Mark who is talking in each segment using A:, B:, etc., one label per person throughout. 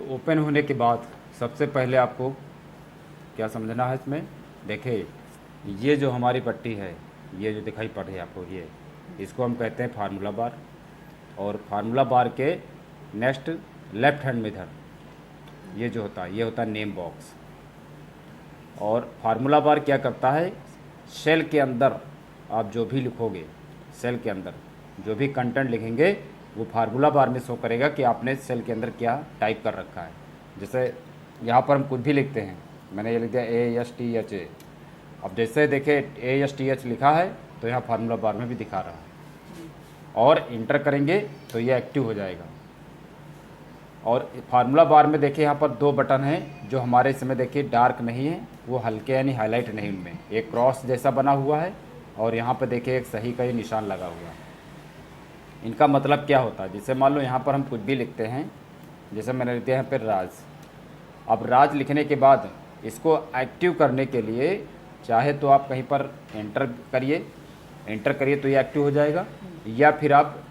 A: Open होने के बाद सबसे पहले आपको क्या समझना है इसमें, देखिए ये जो हमारी पट्टी है, ये जो दिखाई पड़ रही है आपको, ये इसको हम कहते हैं फार्मूला बार। और फार्मूला बार के नेक्स्ट लेफ्ट हैंड में इधर ये जो होता है, ये होता है नेम बॉक्स। और फार्मूला बार क्या करता है, सेल के अंदर आप जो भी लिखोगे, सेल के अंदर जो भी कंटेंट लिखेंगे वो फार्मूला बार में शो करेगा कि आपने सेल के अंदर क्या टाइप कर रखा है। जैसे यहाँ पर हम कुछ भी लिखते हैं, मैंने ये लिख दिया ASTH। अब जैसे देखें ASTH लिखा है तो यहाँ फार्मूला बार में भी दिखा रहा है, और इंटर करेंगे तो ये एक्टिव हो जाएगा। और फार्मूला बार में देखिए यहाँ पर दो बटन हैं जो हमारे इसमें देखिए डार्क नहीं है, वो हल्के यानी हाईलाइट नहीं, उनमें एक क्रॉस जैसा बना हुआ है और यहाँ पर देखिए एक सही का ये निशान लगा हुआ है। इनका मतलब क्या होता है, जैसे मान लो यहाँ पर हम कुछ भी लिखते हैं, जैसे मैंने लिख दिया यहाँ पर राज। अब राज लिखने के बाद इसको एक्टिव करने के लिए चाहे तो आप कहीं पर एंटर करिए तो ये एक्टिव हो जाएगा, या फिर आप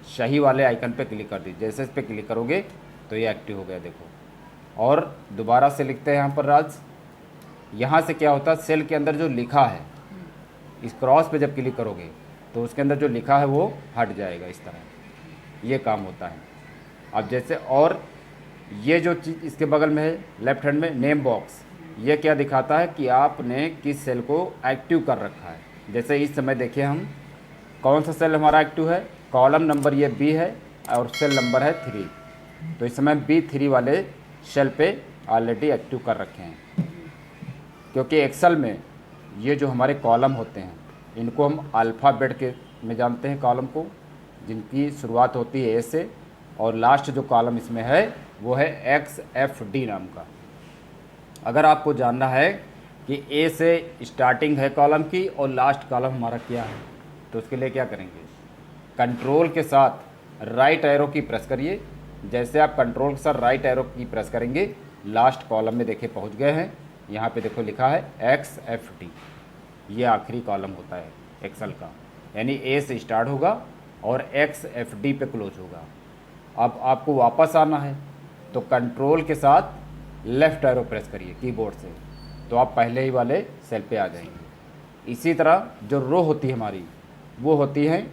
A: सही वाले आइकन पे क्लिक कर दीजिए। जैसे इस पर क्लिक करोगे तो ये एक्टिव हो गया, देखो। और दोबारा से लिखते हैं यहाँ पर राज। यहाँ से क्या होता है, सेल के अंदर जो लिखा है, इस क्रॉस पे जब क्लिक करोगे तो उसके अंदर जो लिखा है वो हट जाएगा, इस तरह ये काम होता है। अब जैसे, और ये जो चीज़ इसके बगल में है लेफ्ट हैंड में नेम बॉक्स, ये क्या दिखाता है कि आपने किस सेल को एक्टिव कर रखा है। जैसे इस समय देखिए हम कौन सा सेल हमारा एक्टिव है, कॉलम नंबर ये B है और सेल नंबर है 3, तो इस समय B3 वाले सेल पे ऑलरेडी एक्टिव कर रखे हैं। क्योंकि एक्सेल में ये जो हमारे कॉलम होते हैं इनको हम अल्फ़ाबेट के में जानते हैं, कॉलम को, जिनकी शुरुआत होती है A से, और लास्ट जो कॉलम इसमें है वो है XFD नाम का। अगर आपको जानना है कि A से स्टार्टिंग है कॉलम की और लास्ट कॉलम हमारा क्या है, तो उसके लिए क्या करेंगे, कंट्रोल के साथ राइट एरो की प्रेस करिए। जैसे आप कंट्रोल के साथ राइट एरो की प्रेस करेंगे, लास्ट कॉलम में देखिए पहुंच गए हैं। यहाँ पे देखो लिखा है XFD, ये आखिरी कॉलम होता है एक्सेल का, यानी A से स्टार्ट होगा और XFD पे क्लोज होगा। अब आपको वापस आना है तो कंट्रोल के साथ लेफ़्ट एरो प्रेस करिए कीबोर्ड से, तो आप पहले ही वाले सेल पे आ जाएंगे। इसी तरह जो रो होती है हमारी, वो होती है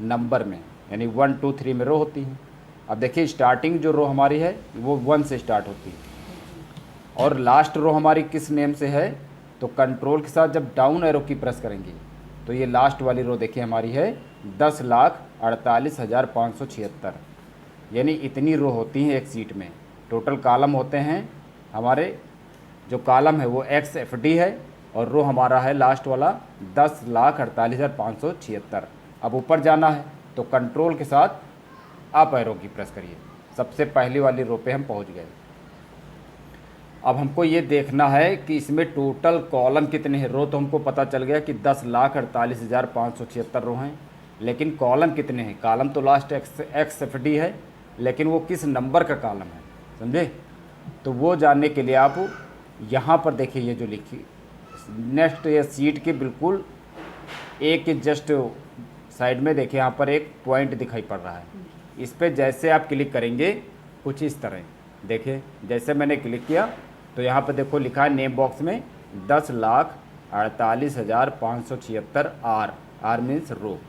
A: नंबर में, यानी 1 2 3 में रो होती है। अब देखिए स्टार्टिंग जो रो हमारी है वो 1 से स्टार्ट होती है, और लास्ट रो हमारी किस नेम से है, तो कंट्रोल के साथ जब डाउन एरो की प्रेस करेंगे तो ये लास्ट वाली रो देखिए हमारी है 10,48,576, यानी इतनी रो होती हैं एक सीट में। टोटल कॉलम होते हैं हमारे, जो कॉलम है वो XFD है और रो हमारा है लास्ट वाला 10,48,576। अब ऊपर जाना है तो कंट्रोल के साथ अप एरो की प्रेस करिए, सबसे पहली वाली रो पे हम पहुंच गए। अब हमको ये देखना है कि इसमें टोटल कॉलम कितने हैं। रो तो हमको पता चल गया कि 10,48,576 रो हैं, लेकिन कॉलम कितने हैं। कॉलम तो लास्ट XFD है, लेकिन वो किस नंबर का कॉलम है, समझे। तो वो जानने के लिए आप यहाँ पर देखिए, ये जो लिखी नेक्स्ट, ये सीट के बिल्कुल एक जस्ट साइड में देखिए यहाँ पर एक पॉइंट दिखाई पड़ रहा है। इस पर जैसे आप क्लिक करेंगे कुछ इस तरह देखिए, जैसे मैंने क्लिक किया तो यहाँ पर देखो लिखा है नेम बॉक्स में 10,48,576 R मीन्स रो,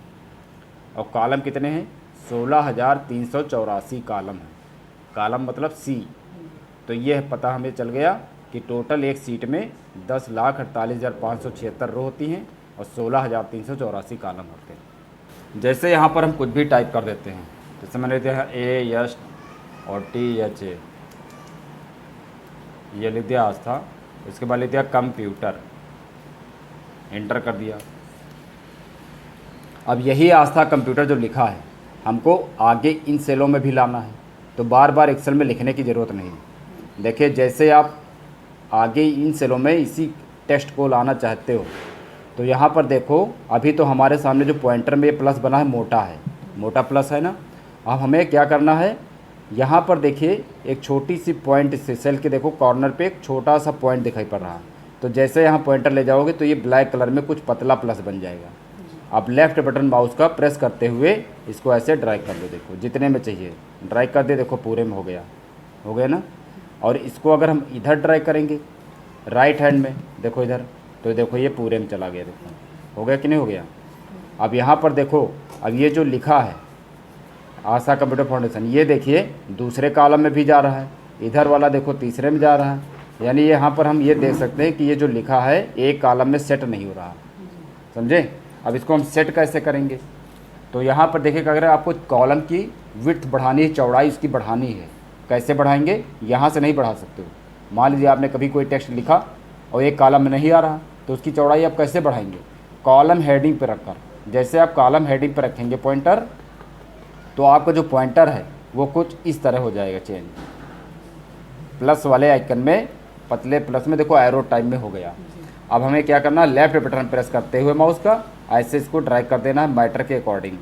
A: और कॉलम कितने हैं 16,384 कॉलम है। कॉलम मतलब C। तो ये पता हमें चल गया कि टोटल एक सीट में 10,48,576 रो होती हैं और 16,384 कॉलम होते हैं। जैसे यहाँ पर हम कुछ भी टाइप कर देते हैं, जैसे मैंने लिख दिया AS और TH, ये लिख दिया आस्था, इसके बाद लिख दिया कंप्यूटर, एंटर कर दिया। अब यही आस्था कंप्यूटर जो लिखा है हमको आगे इन सेलों में भी लाना है, तो बार बार एक्सेल में लिखने की ज़रूरत नहीं। देखिए जैसे आप आगे इन सेलों में इसी टेक्स्ट को लाना चाहते हो, तो यहाँ पर देखो अभी तो हमारे सामने जो पॉइंटर में ये प्लस बना है मोटा है, मोटा प्लस है ना। अब हमें क्या करना है, यहाँ पर देखिए एक छोटी सी पॉइंट से सेल के देखो कॉर्नर पे एक छोटा सा पॉइंट दिखाई पड़ रहा है, तो जैसे यहाँ पॉइंटर ले जाओगे तो ये ब्लैक कलर में कुछ पतला प्लस बन जाएगा। आप लेफ़्ट बटन माउस का प्रेस करते हुए इसको ऐसे ड्रैग कर दो, देखो जितने में चाहिए ड्रैग कर दे, देखो पूरे में हो गया ना। और इसको अगर हम इधर ड्रैग करेंगे राइट हैंड में, देखो इधर, तो देखो ये पूरे में चला गया, देखो हो गया कि नहीं हो गया। अब यहाँ पर देखो, अब ये जो लिखा है आशा कंप्यूटर फाउंडेशन, ये देखिए दूसरे कॉलम में भी जा रहा है, इधर वाला देखो तीसरे में जा रहा है। यानी यहाँ पर हम ये देख सकते हैं कि ये जो लिखा है एक कॉलम में सेट नहीं हो रहा, समझे। अब इसको हम सेट कैसे करेंगे, तो यहाँ पर देखिए अगर आपको कॉलम की विड्थ बढ़ानी है, चौड़ाई उसकी बढ़ानी है, कैसे बढ़ाएंगे, यहाँ से नहीं बढ़ा सकते हो। मान लीजिए आपने कभी कोई टेक्स्ट लिखा और एक कॉलम में नहीं आ रहा, तो उसकी चौड़ाई आप कैसे बढ़ाएंगे, कॉलम हेडिंग पर रखकर। जैसे आप कॉलम हेडिंग पर रखेंगे पॉइंटर, तो आपका जो पॉइंटर है वो कुछ इस तरह हो जाएगा चेंज, प्लस वाले आइकन में, पतले प्लस में देखो एरो टाइप में हो गया। अब हमें क्या करना है, लेफ्ट बटन प्रेस करते हुए माउस का ऐसे इसको ड्रैग कर देना है मैटर के अकॉर्डिंग।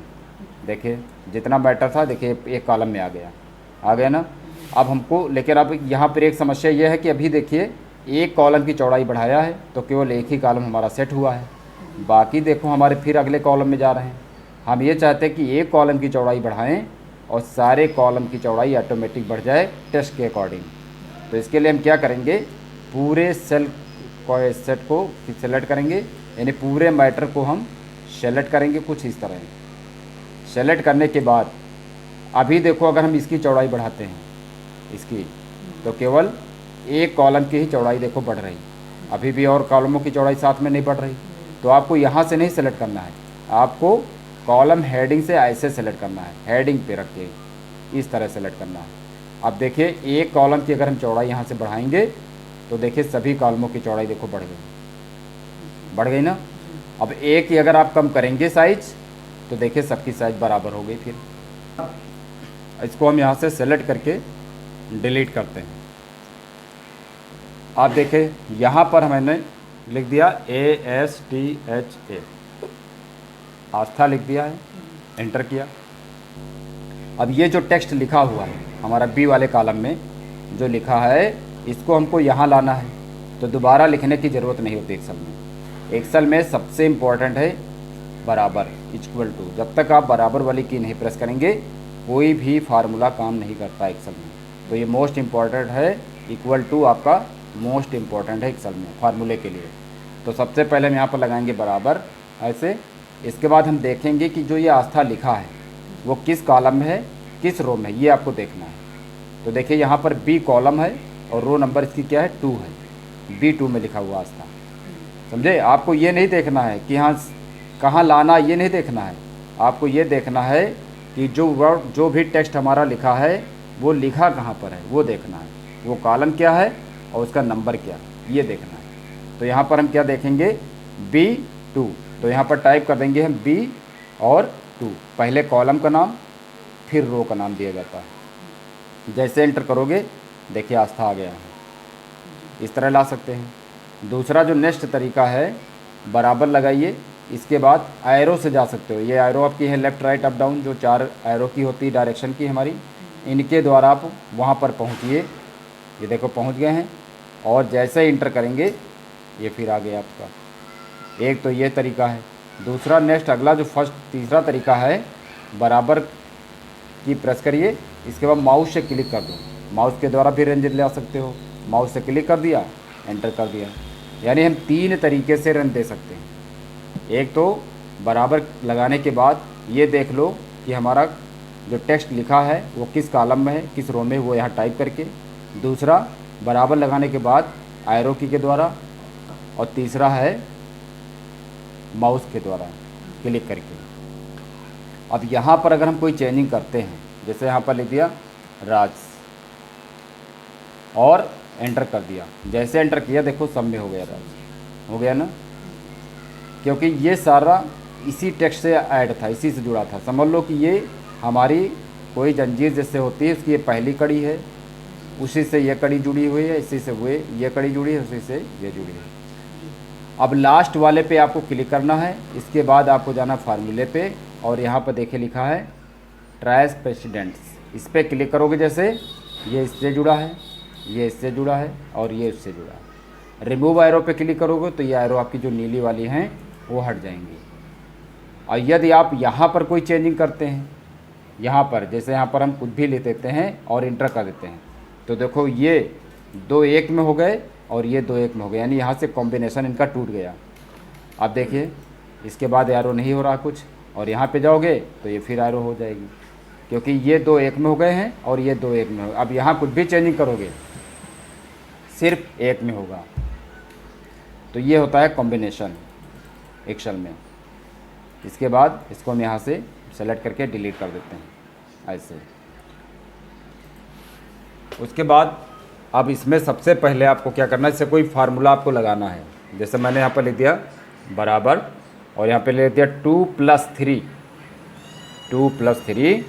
A: देखिए जितना मैटर था देखिए एक कॉलम में आ गया ना। अब हमको, लेकिन अब यहाँ पर एक समस्या यह है कि अभी देखिए एक कॉलम की चौड़ाई बढ़ाया है तो केवल एक ही कॉलम हमारा सेट हुआ है, बाकी देखो हमारे फिर अगले कॉलम में जा रहे हैं। हम ये चाहते हैं कि एक कॉलम की चौड़ाई बढ़ाएं और सारे कॉलम की चौड़ाई ऑटोमेटिक बढ़ जाए टेक्स्ट के अकॉर्डिंग। तो इसके लिए हम क्या करेंगे, पूरे सेल सेट को सेलेक्ट करेंगे, यानी पूरे मैटर को हम सेलेक्ट करेंगे कुछ इस तरह। सेलेक्ट करने के बाद अभी देखो अगर हम इसकी चौड़ाई बढ़ाते हैं इसकी, तो केवल एक कॉलम की ही चौड़ाई देखो बढ़ रही, अभी भी और कॉलमों की चौड़ाई साथ में नहीं बढ़ रही। तो आपको यहाँ से नहीं सेलेक्ट करना है, आपको कॉलम हेडिंग से ऐसे सेलेक्ट करना है, हेडिंग पे रख के इस तरह सेलेक्ट करना है। अब देखिए एक कॉलम की अगर हम चौड़ाई यहाँ से बढ़ाएंगे तो देखिए सभी कॉलमों की चौड़ाई देखो बढ़ गई ना। अब एक ही अगर आप कम करेंगे साइज तो देखिए सबकी साइज बराबर हो गई। फिर इसको हम यहाँ से सेलेक्ट करके डिलीट करते हैं। आप देखें यहाँ पर मैंने लिख दिया ASTHA, आस्था लिख दिया है, एंटर किया। अब ये जो टेक्स्ट लिखा हुआ है हमारा बी वाले कॉलम में जो लिखा है, इसको हमको यहाँ लाना है, तो दोबारा लिखने की ज़रूरत नहीं होती एक्सेल में। एक्सेल में सबसे इम्पोर्टेंट है बराबर, इक्वल टू। जब तक आप बराबर वाली की नहीं प्रेस करेंगे कोई भी फार्मूला काम नहीं करता एक्सेल में। तो ये मोस्ट इम्पॉर्टेंट है, इक्वल टू आपका मोस्ट इम्पॉर्टेंट है एक्सेल में फार्मूले के लिए। तो सबसे पहले हम यहाँ पर लगाएंगे बराबर ऐसे। इसके बाद हम देखेंगे कि जो ये आस्था लिखा है वो किस कॉलम में है किस रो में है, ये आपको देखना है। तो देखिए यहाँ पर बी कॉलम है और रो नंबर इसकी क्या है 2 है, B2 में लिखा हुआ आस्था, समझे। आपको ये नहीं देखना है कि हाँ कहाँ लाना, ये नहीं देखना है, आपको ये देखना है कि जो वर्ड जो भी टेक्स्ट हमारा लिखा है वो लिखा कहाँ पर है वो देखना है, वो कॉलम क्या है और उसका नंबर क्या, ये देखना है। तो यहाँ पर हम क्या देखेंगे B2, तो यहाँ पर टाइप कर देंगे हम B और 2, पहले कॉलम का नाम फिर रो का नाम दिया जाता है। जैसे एंटर करोगे देखिए आस्था आ गया है, इस तरह ला सकते हैं। दूसरा जो नेक्स्ट तरीका है, बराबर लगाइए, इसके बाद एरो से जा सकते हो। ये एरो आपकी है लेफ़्ट राइट अप डाउन, जो 4 एरो की होती है डायरेक्शन की हमारी, इनके द्वारा आप वहाँ पर पहुँचिए। ये देखो पहुँच गए हैं, और जैसे इंटर करेंगे ये फिर आ गया आपका। एक तो ये तरीका है। दूसरा नेक्स्ट अगला जो तीसरा तरीका है, बराबर की प्रेस करिए, इसके बाद माउस से क्लिक कर दो, माउस के द्वारा भी रेंज ले आ सकते हो। माउस से क्लिक कर दिया, एंटर कर दिया, यानी हम 3 तरीके से रन दे सकते हैं। एक तो बराबर लगाने के बाद ये देख लो कि हमारा जो टेक्स्ट लिखा है वो किस कॉलम में है किस रो में, वो यहाँ टाइप करके। दूसरा बराबर लगाने के बाद एरो की के द्वारा, और तीसरा है माउस के द्वारा क्लिक करके। अब यहाँ पर अगर हम कोई चेंजिंग करते हैं, जैसे यहाँ पर लिख दिया राज और एंटर कर दिया, जैसे एंटर किया देखो सब में हो गया राज, हो गया ना, क्योंकि ये सारा इसी टेक्स्ट से ऐड था, इसी से जुड़ा था। समझ लो कि ये हमारी कोई जंजीर जैसे होती है, उसकी ये पहली कड़ी है, उसी से ये कड़ी जुड़ी हुई है, इसी से वो ये कड़ी जुड़ी है, उसी से ये जुड़ी है। अब लास्ट वाले पे आपको क्लिक करना है, इसके बाद आपको जाना फार्मूले पे, और यहाँ पर देखिए लिखा है ट्राइस प्रेसिडेंट्स, इस पर क्लिक करोगे जैसे ये इससे जुड़ा है, ये इससे जुड़ा है और ये इससे जुड़ा है। रिमूव एरो पे क्लिक करोगे तो ये एरो आपकी जो नीली वाली हैं वो हट जाएंगी। और यदि आप यहाँ पर कोई चेंजिंग करते हैं, यहाँ पर जैसे यहाँ पर हम कुछ भी ले देते हैं और इंटर कर देते हैं, तो देखो ये दो एक में हो गए और ये दो एक में हो गए, यानी यहाँ से कॉम्बिनेशन इनका टूट गया। अब देखिए इसके बाद एरो नहीं हो रहा कुछ, और यहाँ पे जाओगे तो ये फिर एरो हो जाएगी, क्योंकि ये दो एक में हो गए हैं और ये दो एक में हो। अब यहाँ कुछ भी चेंजिंग करोगे सिर्फ एक में होगा। तो ये होता है कॉम्बिनेशन एक्सेल में। इसके बाद इसको हम यहाँ से सेलेक्ट करके डिलीट कर देते हैं ऐसे। उसके बाद अब इसमें सबसे पहले आपको क्या करना है, इससे कोई फार्मूला आपको लगाना है। जैसे मैंने यहाँ पर लिख दिया बराबर, और यहाँ पे ले दिया 2+3, 2+3,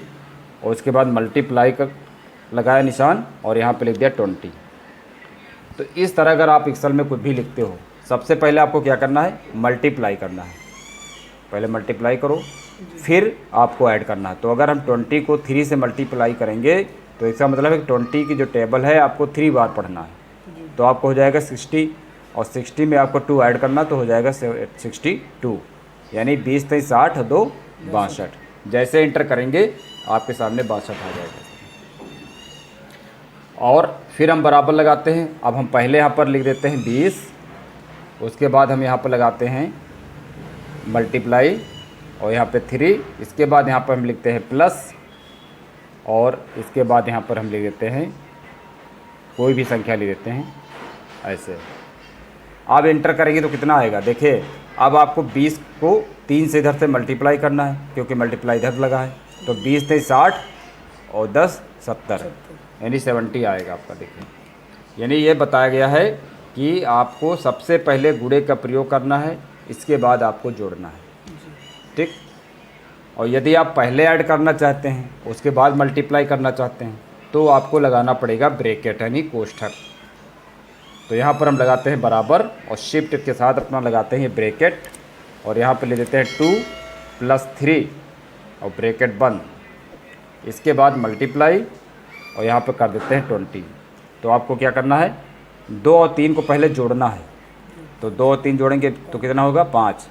A: और उसके बाद मल्टीप्लाई कर लगाया निशान, और यहाँ पे लिख दिया 20। तो इस तरह अगर आप एक्सेल में कुछ भी लिखते हो, सबसे पहले आपको क्या करना है, मल्टीप्लाई करना है। पहले मल्टीप्लाई करो, फिर आपको ऐड करना है। तो अगर हम 20 को 3 से मल्टीप्लाई करेंगे तो इसका मतलब है कि 20 की जो टेबल है आपको 3 बार पढ़ना है। तो आपको हो जाएगा 60, और 60 में आपको 2 ऐड करना, तो हो जाएगा 62, यानी 20 3 60 और 2 62। जैसे इंटर करेंगे आपके सामने 62 आ जाएगा। और फिर हम बराबर लगाते हैं। अब हम पहले यहाँ पर लिख देते हैं 20, उसके बाद हम यहाँ पर लगाते हैं मल्टीप्लाई, और यहाँ पे 3, इसके बाद यहाँ पर हम लिखते हैं प्लस, और इसके बाद यहाँ पर हम लिख देते हैं कोई भी संख्या लिख देते हैं ऐसे। अब इंटर करेंगे तो कितना आएगा, देखिए अब आपको 20 को 3 से इधर से मल्टीप्लाई करना है, क्योंकि मल्टीप्लाई इधर लगा है। तो 20 3 60 और 10 70, यानी 70 आएगा आपका। देखिए यानी ये बताया गया है कि आपको सबसे पहले गुणे का प्रयोग करना है, इसके बाद आपको जोड़ना है, ठीक। और यदि आप पहले ऐड करना चाहते हैं उसके बाद मल्टीप्लाई करना चाहते हैं तो आपको लगाना पड़ेगा ब्रैकेट यानी कोष्ठक। तो यहाँ पर हम लगाते हैं बराबर, और शिफ्ट के साथ अपना लगाते हैं ब्रैकेट, और यहाँ पर ले देते हैं 2+3 और ब्रैकेट बंद। इसके बाद मल्टीप्लाई, और यहाँ पर कर देते हैं 20। तो आपको क्या करना है, 2 और 3 को पहले जोड़ना है। तो 2 और 3 जोड़ेंगे तो कितना होगा 5,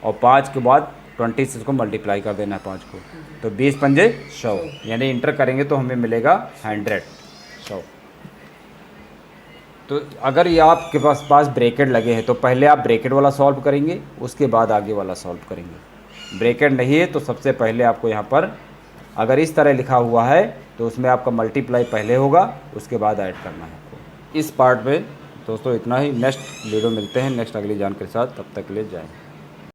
A: और 5 के बाद 20 से इसको मल्टीप्लाई कर देना है 5 को। तो 20 पंजे 100, यानी इंटर करेंगे तो हमें मिलेगा 100। तो अगर ये आपके पास ब्रैकेट लगे हैं तो पहले आप ब्रैकेट वाला सॉल्व करेंगे, उसके बाद आगे वाला सॉल्व करेंगे। ब्रैकेट नहीं है तो सबसे पहले आपको यहाँ पर अगर इस तरह लिखा हुआ है तो उसमें आपका मल्टीप्लाई पहले होगा, उसके बाद ऐड करना है आपको। इस पार्ट में दोस्तों इतना ही। नेक्स्ट वीडियो मिलते हैं नेक्स्ट अगली जानकारी के साथ, तब तक के लिए जय हिंद।